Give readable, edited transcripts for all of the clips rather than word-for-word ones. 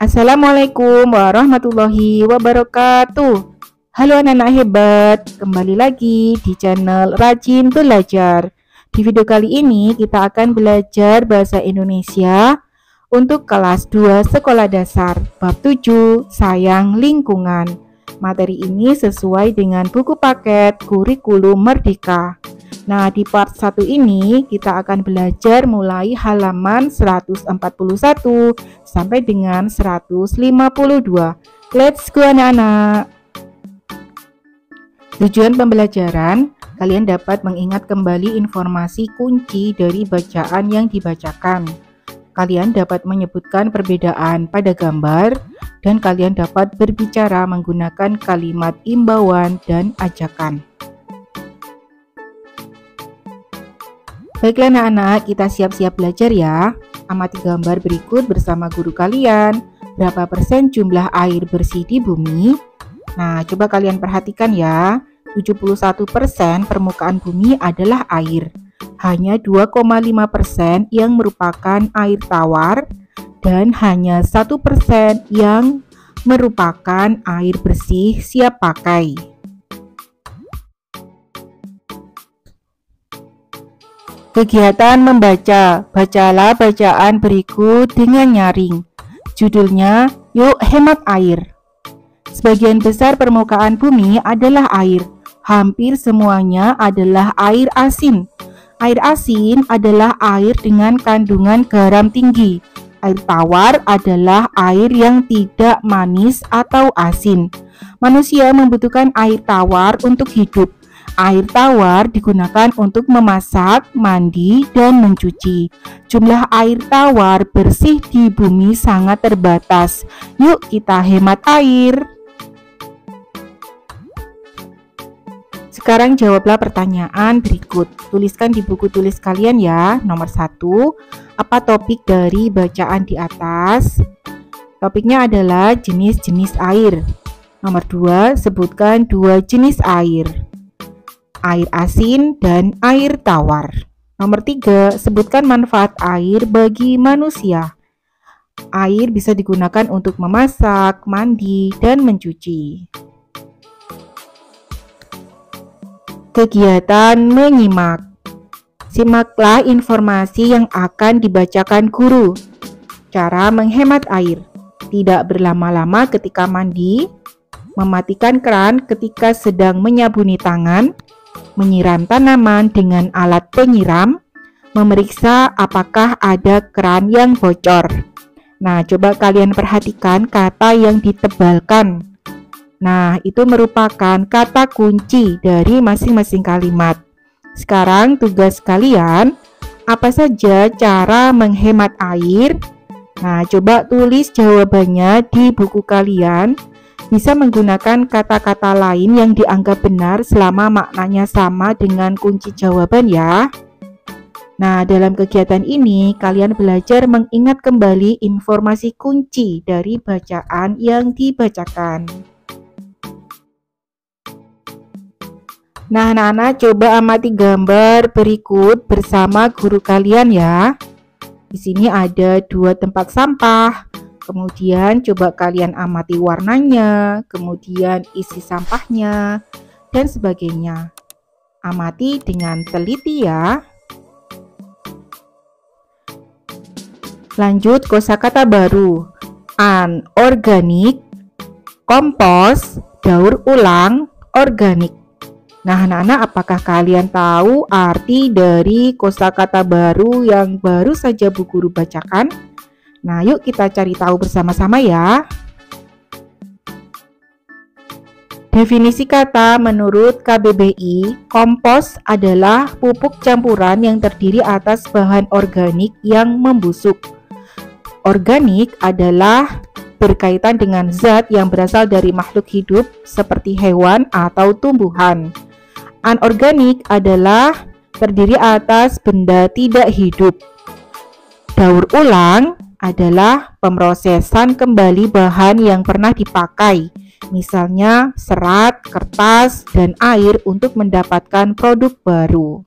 Assalamualaikum warahmatullahi wabarakatuh. Halo anak-anak hebat, kembali lagi di channel Rajin Belajar. Di video kali ini kita akan belajar bahasa Indonesia untuk kelas 2 sekolah dasar, bab 7, sayang lingkungan. Materi ini sesuai dengan buku paket kurikulum Merdeka. Nah, di part 1 ini kita akan belajar mulai halaman 141 sampai dengan 152. Let's go anak-anak. Tujuan pembelajaran, kalian dapat mengingat kembali informasi kunci dari bacaan yang dibacakan. Kalian dapat menyebutkan perbedaan pada gambar, dan kalian dapat berbicara menggunakan kalimat imbauan dan ajakan. Baiklah anak-anak, kita siap-siap belajar ya. Amati gambar berikut bersama guru kalian. Berapa persen jumlah air bersih di bumi? Nah, coba kalian perhatikan ya. 71% permukaan bumi adalah air. Hanya 2,5% yang merupakan air tawar dan hanya 1% yang merupakan air bersih siap pakai. Kegiatan membaca, bacalah bacaan berikut dengan nyaring. Judulnya, Yuk Hemat Air. Sebagian besar permukaan bumi adalah air. Hampir semuanya adalah air asin. Air asin adalah air dengan kandungan garam tinggi. Air tawar adalah air yang tidak manis atau asin. Manusia membutuhkan air tawar untuk hidup. Air tawar digunakan untuk memasak, mandi, dan mencuci. Jumlah air tawar bersih di bumi sangat terbatas. Yuk kita hemat air. Sekarang jawablah pertanyaan berikut. Tuliskan di buku tulis kalian ya. Nomor 1, apa topik dari bacaan di atas? Topiknya adalah jenis-jenis air. Nomor 2, sebutkan 2 jenis air. Air asin dan air tawar. Nomor 3, sebutkan manfaat air bagi manusia. Air bisa digunakan untuk memasak, mandi, dan mencuci. Kegiatan menyimak. Simaklah informasi yang akan dibacakan guru. Cara menghemat air. Tidak berlama-lama ketika mandi. Mematikan keran ketika sedang menyabuni tangan. Menyiram tanaman dengan alat penyiram, memeriksa apakah ada keran yang bocor. Nah, coba kalian perhatikan kata yang ditebalkan. Nah, itu merupakan kata kunci dari masing-masing kalimat. Sekarang tugas kalian, apa saja cara menghemat air? Nah, coba tulis jawabannya di buku kalian. Bisa menggunakan kata-kata lain yang dianggap benar selama maknanya sama dengan kunci jawaban ya. Nah, dalam kegiatan ini kalian belajar mengingat kembali informasi kunci dari bacaan yang dibacakan. Nah, anak-anak coba amati gambar berikut bersama guru kalian ya. Di sini ada 2 tempat sampah. Kemudian coba kalian amati warnanya, kemudian isi sampahnya, dan sebagainya. Amati dengan teliti ya. Lanjut kosakata baru. Anorganik, kompos, daur ulang, organik. Nah, anak-anak, apakah kalian tahu arti dari kosakata baru yang baru saja Bu Guru bacakan? Nah, yuk kita cari tahu bersama-sama ya. Definisi kata menurut KBBI, kompos adalah pupuk campuran yang terdiri atas bahan organik yang membusuk. Organik adalah berkaitan dengan zat yang berasal dari makhluk hidup seperti hewan atau tumbuhan. Anorganik adalah terdiri atas benda tidak hidup. Daur ulang adalah pemrosesan kembali bahan yang pernah dipakai, misalnya serat, kertas, dan air untuk mendapatkan produk baru.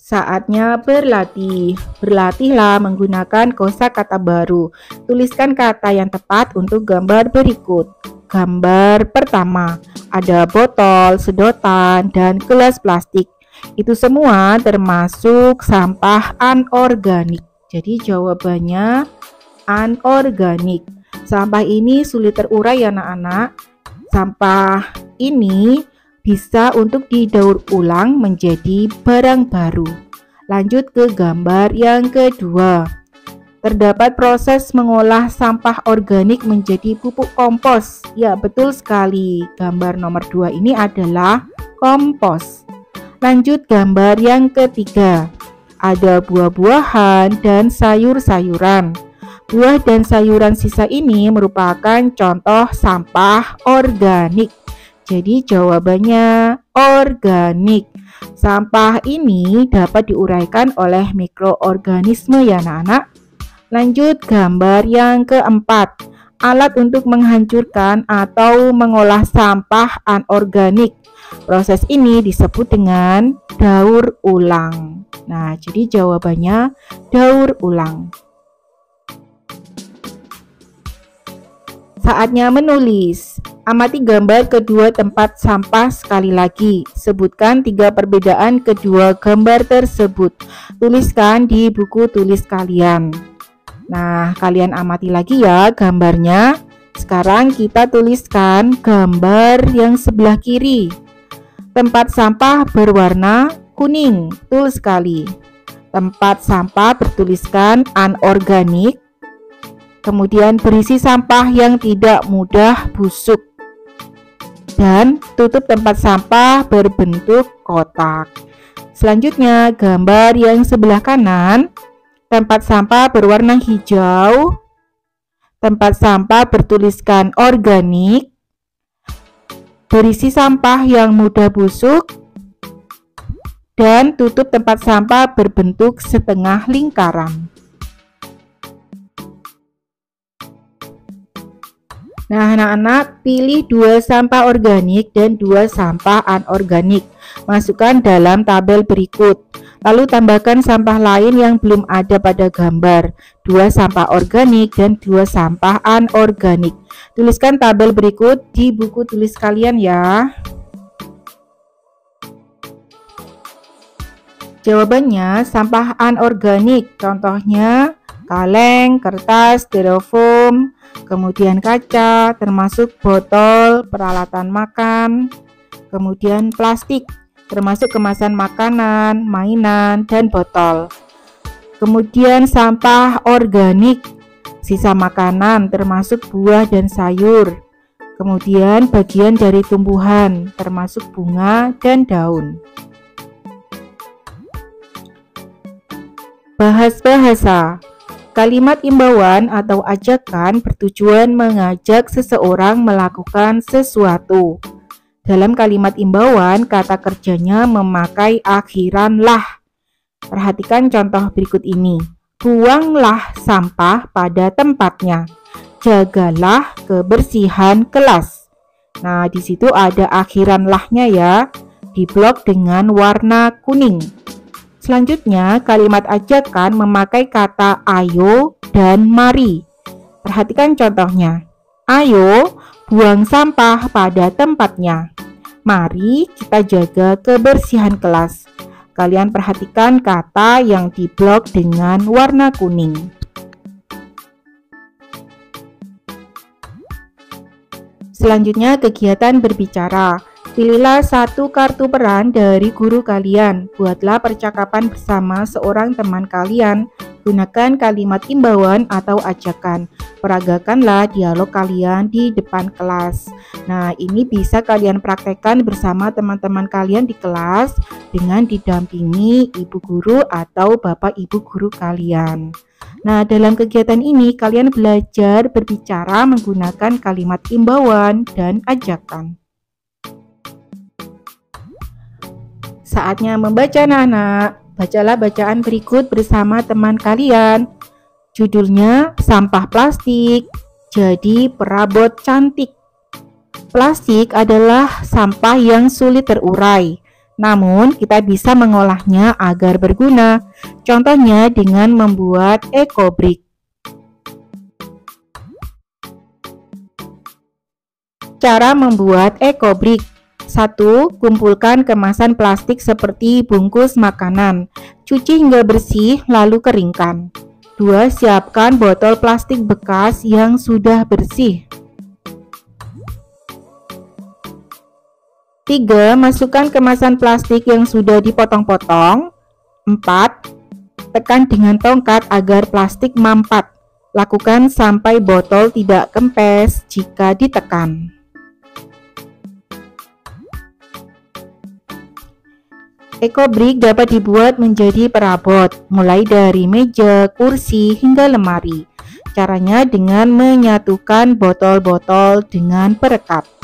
Saatnya berlatih. Berlatihlah menggunakan kosakata baru. Tuliskan kata yang tepat untuk gambar berikut. Gambar pertama, ada botol, sedotan, dan gelas plastik. Itu semua termasuk sampah anorganik. Jadi jawabannya anorganik. Sampah ini sulit terurai ya anak-anak. Sampah ini bisa untuk didaur ulang menjadi barang baru. Lanjut ke gambar yang kedua. Terdapat proses mengolah sampah organik menjadi pupuk kompos. Ya, betul sekali. Gambar nomor 2 ini adalah kompos. Lanjut gambar yang ketiga. Ada buah-buahan dan sayur-sayuran. Buah dan sayuran sisa ini merupakan contoh sampah organik. Jadi jawabannya organik. Sampah ini dapat diuraikan oleh mikroorganisme ya anak-anak. Lanjut gambar yang keempat. Alat untuk menghancurkan atau mengolah sampah anorganik. Proses ini disebut dengan daur ulang. Nah, jadi jawabannya daur ulang. Saatnya menulis. Amati gambar kedua tempat sampah sekali lagi. Sebutkan 3 perbedaan kedua gambar tersebut. Tuliskan di buku tulis kalian. Nah, kalian amati lagi ya gambarnya. Sekarang kita tuliskan gambar yang sebelah kiri. Tempat sampah berwarna kuning. Betul sekali. Tempat sampah bertuliskan anorganik. Kemudian berisi sampah yang tidak mudah busuk. Dan tutup tempat sampah berbentuk kotak. Selanjutnya gambar yang sebelah kanan. Tempat sampah berwarna hijau. Tempat sampah bertuliskan organik. Berisi sampah yang mudah busuk. Dan tutup tempat sampah berbentuk setengah lingkaran. Nah, anak-anak, pilih 2 sampah organik dan 2 sampah anorganik. Masukkan dalam tabel berikut. Lalu tambahkan sampah lain yang belum ada pada gambar. 2 sampah organik dan 2 sampah anorganik. Tuliskan tabel berikut di buku tulis kalian ya. Jawabannya sampah anorganik. Contohnya kaleng, kertas, styrofoam, kemudian kaca, termasuk botol, peralatan makan, kemudian plastik, termasuk kemasan makanan, mainan, dan botol. Kemudian sampah organik, sisa makanan, termasuk buah dan sayur. Kemudian bagian dari tumbuhan, termasuk bunga dan daun. Bahas bahasa. Kalimat imbauan atau ajakan bertujuan mengajak seseorang melakukan sesuatu. Dalam kalimat imbauan, kata kerjanya memakai akhiran lah. Perhatikan contoh berikut ini. Buanglah sampah pada tempatnya. Jagalah kebersihan kelas. Nah, di situ ada akhiran lahnya ya, diblok dengan warna kuning. Selanjutnya, kalimat ajakan memakai kata ayo dan mari. Perhatikan contohnya. Ayo, buang sampah pada tempatnya. Mari kita jaga kebersihan kelas. Kalian perhatikan kata yang diblok dengan warna kuning. Selanjutnya, kegiatan berbicara. Pilihlah 1 kartu peran dari guru kalian. Buatlah percakapan bersama seorang teman kalian. Gunakan kalimat imbauan atau ajakan. Peragakanlah dialog kalian di depan kelas. Nah, ini bisa kalian praktekkan bersama teman-teman kalian di kelas dengan didampingi ibu guru atau bapak ibu guru kalian. Nah, dalam kegiatan ini kalian belajar berbicara menggunakan kalimat imbauan dan ajakan. Saatnya membaca anak-anak. Bacalah bacaan berikut bersama teman kalian. Judulnya sampah plastik jadi perabot cantik. Plastik adalah sampah yang sulit terurai. Namun, kita bisa mengolahnya agar berguna. Contohnya dengan membuat eco-brick. Cara membuat eco-brick. 1. Kumpulkan kemasan plastik seperti bungkus makanan. Cuci hingga bersih lalu keringkan. 2. Siapkan botol plastik bekas yang sudah bersih. 3. Masukkan kemasan plastik yang sudah dipotong-potong. 4. Tekan dengan tongkat agar plastik mampat. Lakukan sampai botol tidak kempes jika ditekan. Eco-brick dapat dibuat menjadi perabot, mulai dari meja, kursi, hingga lemari. Caranya dengan menyatukan botol-botol dengan perekat.